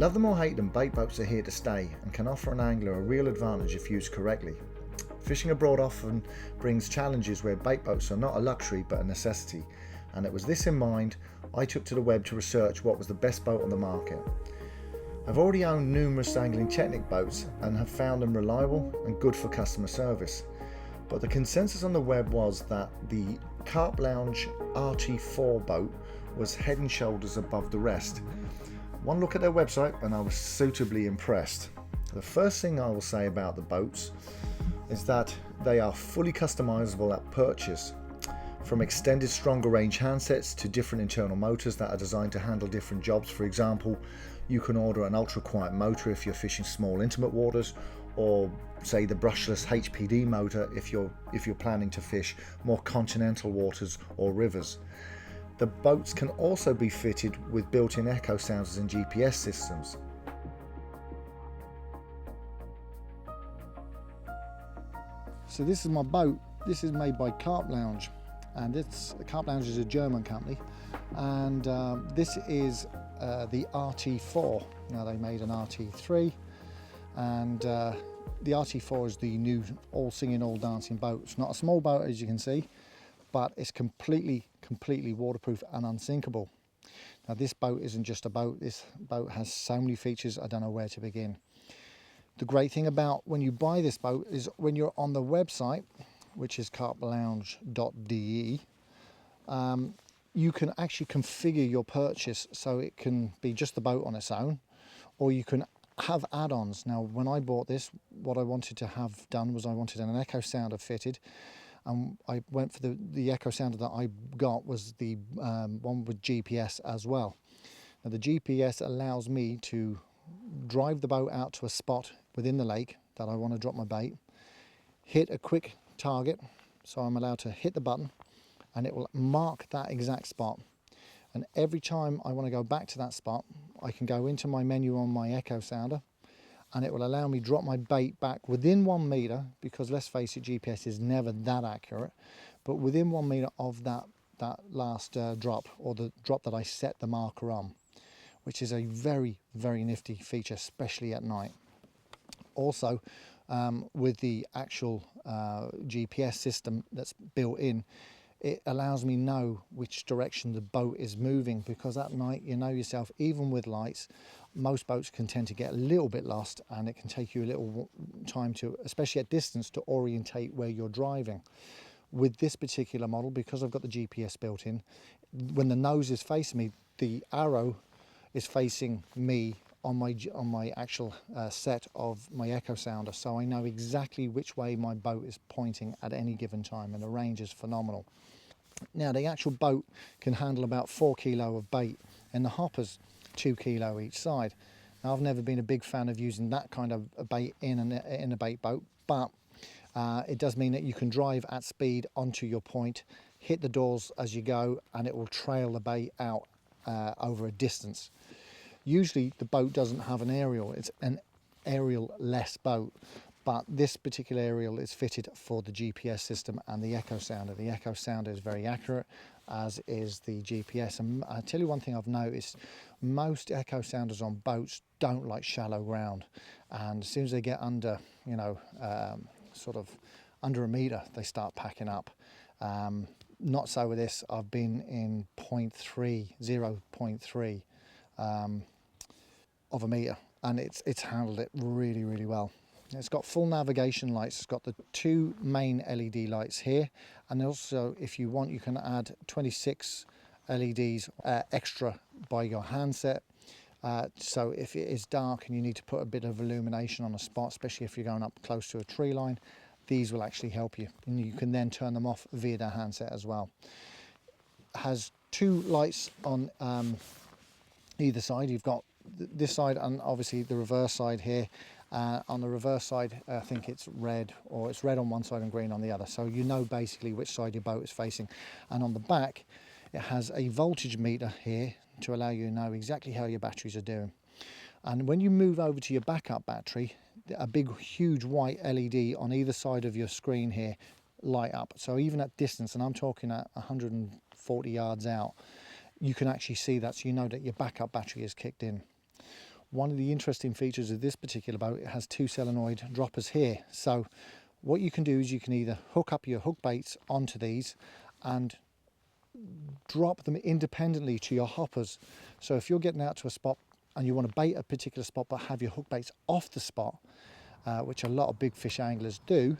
Love them or hate them, bait boats are here to stay and can offer an angler a real advantage if used correctly. Fishing abroad often brings challenges where bait boats are not a luxury but a necessity, and it was this in mind I took to the web to research what was the best boat on the market. I've already owned numerous angling technic boats and have found them reliable and good for customer service, but the consensus on the web was that the CarpLounge RT4 boat was head and shoulders above the rest. One look at their website and I was suitably impressed. The first thing I will say about the boats is that they are fully customizable at purchase, from extended stronger range handsets to different internal motors that are designed to handle different jobs. For example, you can order an ultra quiet motor if you're fishing small intimate waters, or say the brushless HPD motor if you're planning to fish more continental waters or rivers. The boats can also be fitted with built-in echo sounders and GPS systems. So this is my boat. This is made by CarpLounge, and CarpLounge is a German company, and this is the RT4. Now they made an RT3, and the RT4 is the new all singing, all dancing boat. It's not a small boat, as you can see, but it's completely waterproof and unsinkable. Now this boat isn't just a boat. This boat has so many features, I don't know where to begin. The great thing about when you buy this boat is when you're on the website, which is carplounge.de, you can actually configure your purchase so it can be just the boat on its own, or you can have add-ons. Now when I bought this, what I wanted to have done was I wanted an echo sounder fitted, and I went for the echo sounder that I got was the one with GPS as well. Now the GPS allows me to drive the boat out to a spot within the lake that I want to drop my bait, hit a quick target, so I'm allowed to hit the button and it will mark that exact spot, and every time I want to go back to that spot I can go into my menu on my echo sounder and it will allow me drop my bait back within 1 meter, because let's face it, GPS is never that accurate, but within 1 meter of that last drop, or the drop that I set the marker on, which is a very nifty feature, especially at night. Also, with the actual GPS system that's built in, it allows me know which direction the boat is moving, because at night, you know yourself, even with lights, most boats can tend to get a little bit lost, and it can take you a little time to, especially at distance, to orientate where you're driving. With this particular model, because I've got the GPS built in, when the nose is facing me, the arrow is facing me on my actual set of my echo sounder, so I know exactly which way my boat is pointing at any given time, and the range is phenomenal. Now the actual boat can handle about 4 kilo of bait, and the hopper's 2 kilo each side. Now I've never been a big fan of using that kind of bait in a bait boat, but it does mean that you can drive at speed onto your point, hit the doors as you go, and it will trail the bait out over a distance. Usually the boat doesn't have an aerial, it's an aerial-less boat, but this particular aerial is fitted for the GPS system and the echo sounder. The echo sounder is very accurate, as is the GPS. And I tell you one thing I've noticed, most echo sounders on boats don't like shallow ground, and as soon as they get under, you know, sort of under 1 meter, they start packing up. Not so with this. I've been in 0.3 of a meter, and it's handled it really well. It's got full navigation lights. It's got the 2 main LED lights here, and also if you want you can add 26 LEDs extra by your handset. So if it is dark and you need to put a bit of illumination on a spot, especially if you're going up close to a tree line, these will actually help you, and you can then turn them off via the handset as well. It has 2 lights on either side. You've got this side and obviously the reverse side here. On the reverse side, I think it's red, or it's red on one side and green on the other, so you know basically which side your boat is facing. And on the back it has a voltage meter here to allow you to know exactly how your batteries are doing. And when you move over to your backup battery, a big huge white LED on either side of your screen here light up, so even at distance, and I'm talking at 140 yards out, you can actually see that, so you know that your backup battery is kicked in. One of the interesting features of this particular boat, it has 2 solenoid droppers here. So what you can do is you can either hook up your hook baits onto these and drop them independently to your hoppers. So if you're getting out to a spot and you want to bait a particular spot but have your hook baits off the spot, which a lot of big fish anglers do,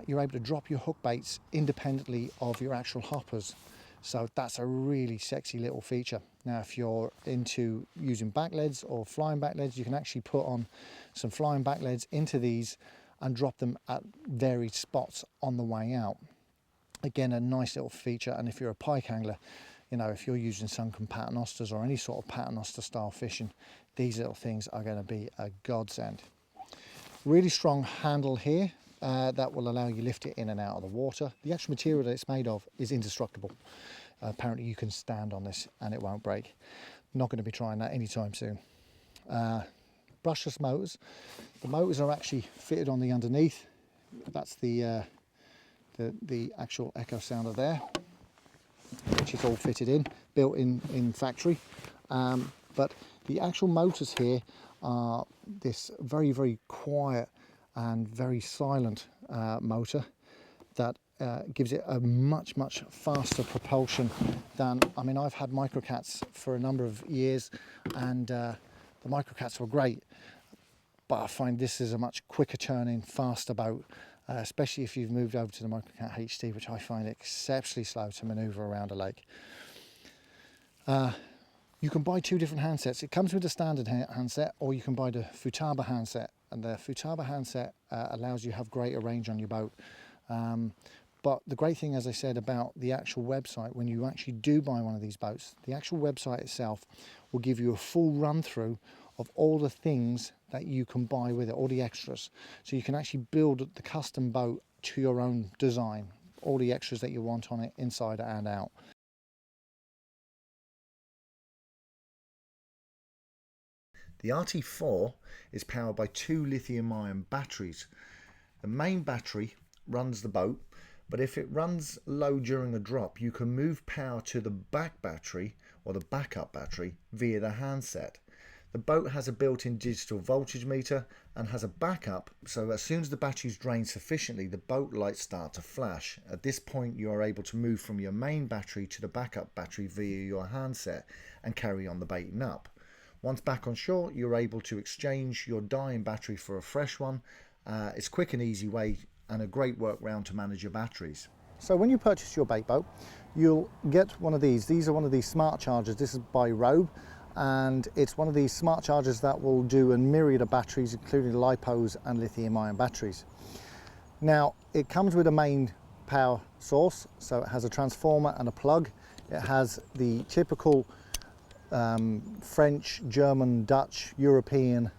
you're able to drop your hook baits independently of your actual hoppers. So that's a really sexy little feature. Now if you're into using back leads or flying back leads, you can actually put on some flying back leads into these and drop them at varied spots on the way out. Again, a nice little feature. And if you're a pike angler, you know, if you're using sunken paternosters or any sort of paternoster style fishing, these little things are going to be a godsend. Really strong handle here that will allow you to lift it in and out of the water. The actual material that it's made of is indestructible. Apparently you can stand on this and it won't break. Not going to be trying that anytime soon. Brushless motors. The motors are actually fitted on the underneath. That's the actual echo sounder there, which is all fitted in, built in factory. But the actual motors here are this very, very quiet and very silent motor that gives it a much, much faster propulsion than, I mean, I've had microcats for a number of years and the microcats were great, but I find this is a much quicker turning, faster boat. Especially if you've moved over to the Microcat HT, which I find exceptionally slow to manoeuvre around a lake. You can buy 2 different handsets. It comes with a standard handset, or you can buy the Futaba handset. And the Futaba handset allows you to have greater range on your boat. But the great thing, as I said, about the actual website, when you actually do buy one of these boats, the actual website itself will give you a full run through of all the things that you can buy with it, all the extras. So you can actually build the custom boat to your own design, all the extras that you want on it, inside and out. The RT4 is powered by 2 lithium-ion batteries. The main battery runs the boat, but if it runs low during a drop, you can move power to the back battery or the backup battery via the handset. The boat has a built-in digital voltage meter and has a backup, so as soon as the batteries drain sufficiently, the boat lights start to flash. At this point, you are able to move from your main battery to the backup battery via your handset and carry on the baiting up. Once back on shore, you're able to exchange your dying battery for a fresh one. It's a quick and easy way and a great workaround to manage your batteries. So when you purchase your bait boat, you'll get one of these. These are one of these smart chargers. This is by Robe. And it's one of these smart chargers that will do a myriad of batteries, including lipos and lithium-ion batteries. Now, it comes with a main power source, so it has a transformer and a plug. It has the typical French, German, Dutch, European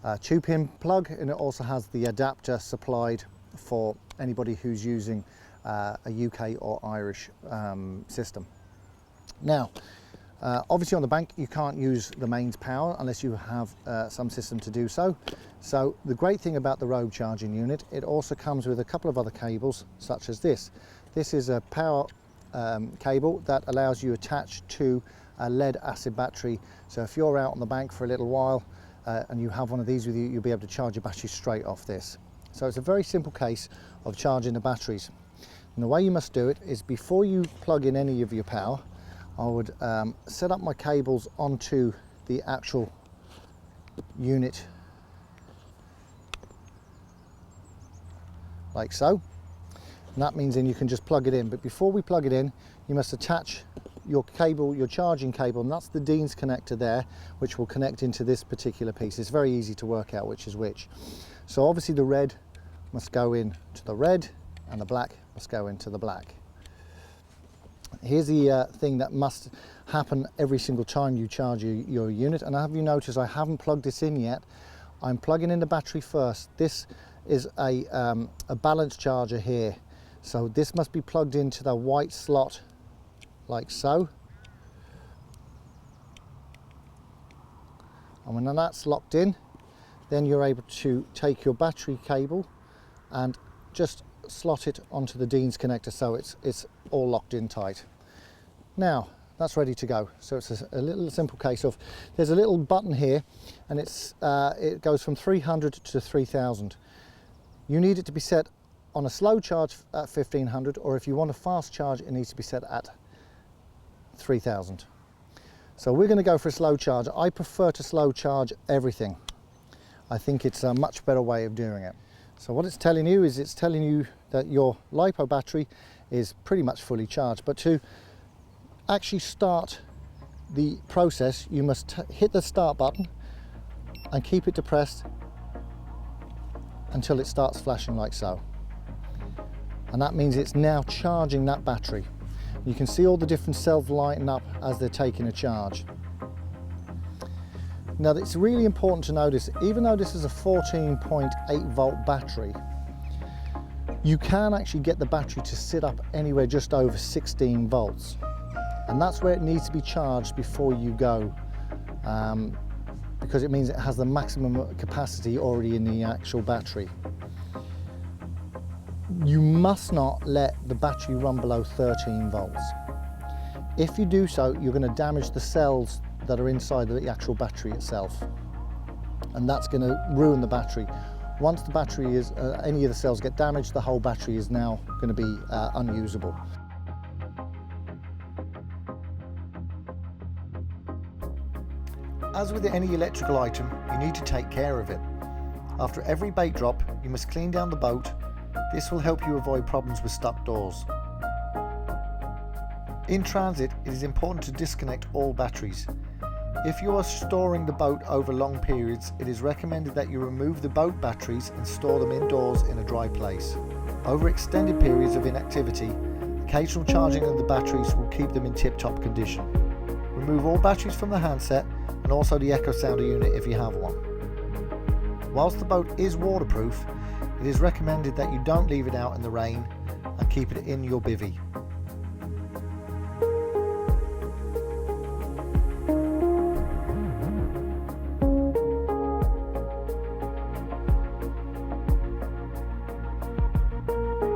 2-pin plug, and it also has the adapter supplied for anybody who's using a UK or Irish system. Now, obviously on the bank you can't use the mains power unless you have some system to do so. So the great thing about the Robe charging unit, it also comes with a couple of other cables such as this. This is a power cable that allows you attach to a lead acid battery. So if you're out on the bank for a little while and you have one of these with you, you'll be able to charge your battery straight off this. So it's a very simple case of charging the batteries. And the way you must do it is before you plug in any of your power, I would set up my cables onto the actual unit like so, and that means then you can just plug it in. But before we plug it in, you must attach your cable, your charging cable, and that's the Dean's connector there, which will connect into this particular piece. It's very easy to work out which is which. So obviously the red must go in to the red and the black must go into the black. Here's the thing that must happen every single time you charge your unit, and have you noticed I haven't plugged this in yet. I'm plugging in the battery first. This is a balance charger here, so this must be plugged into the white slot like so, and when that's locked in, then you're able to take your battery cable and just slot it onto the Dean's connector, so it's all locked in tight. Now that's ready to go. So it's a little simple case of, there's a little button here, and it goes from 300 to 3000. You need it to be set on a slow charge at 1500, or if you want a fast charge, it needs to be set at 3000. So we're going to go for a slow charge. I prefer to slow charge everything. I think it's a much better way of doing it. So what it's telling you is it's telling you that your LiPo battery is pretty much fully charged, but to actually start the process, you must hit the start button and keep it depressed until it starts flashing like so. And that means it's now charging that battery. You can see all the different cells lighting up as they're taking a charge. Now it's really important to notice, even though this is a 14.8 volt battery, you can actually get the battery to sit up anywhere just over 16 volts. And that's where it needs to be charged before you go, because it means it has the maximum capacity already in the actual battery. You must not let the battery run below 13 volts. If you do so, you're going to damage the cells that are inside the actual battery itself, and that's going to ruin the battery. Once the battery is, any of the cells get damaged, the whole battery is now going to be unusable. As with any electrical item, you need to take care of it. After every bait drop, you must clean down the boat. This will help you avoid problems with stuck doors. In transit, it is important to disconnect all batteries. If you are storing the boat over long periods, it is recommended that you remove the boat batteries and store them indoors in a dry place. Over extended periods of inactivity, occasional charging of the batteries will keep them in tip-top condition. Remove all batteries from the handset and also the echo sounder unit if you have one. Whilst the boat is waterproof, it is recommended that you don't leave it out in the rain and keep it in your bivvy.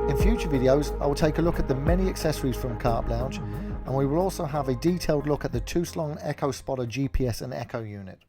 In future videos, I will take a look at the many accessories from CarpLounge, and we will also have a detailed look at the 2-slung Echo Spotter GPS and Echo unit.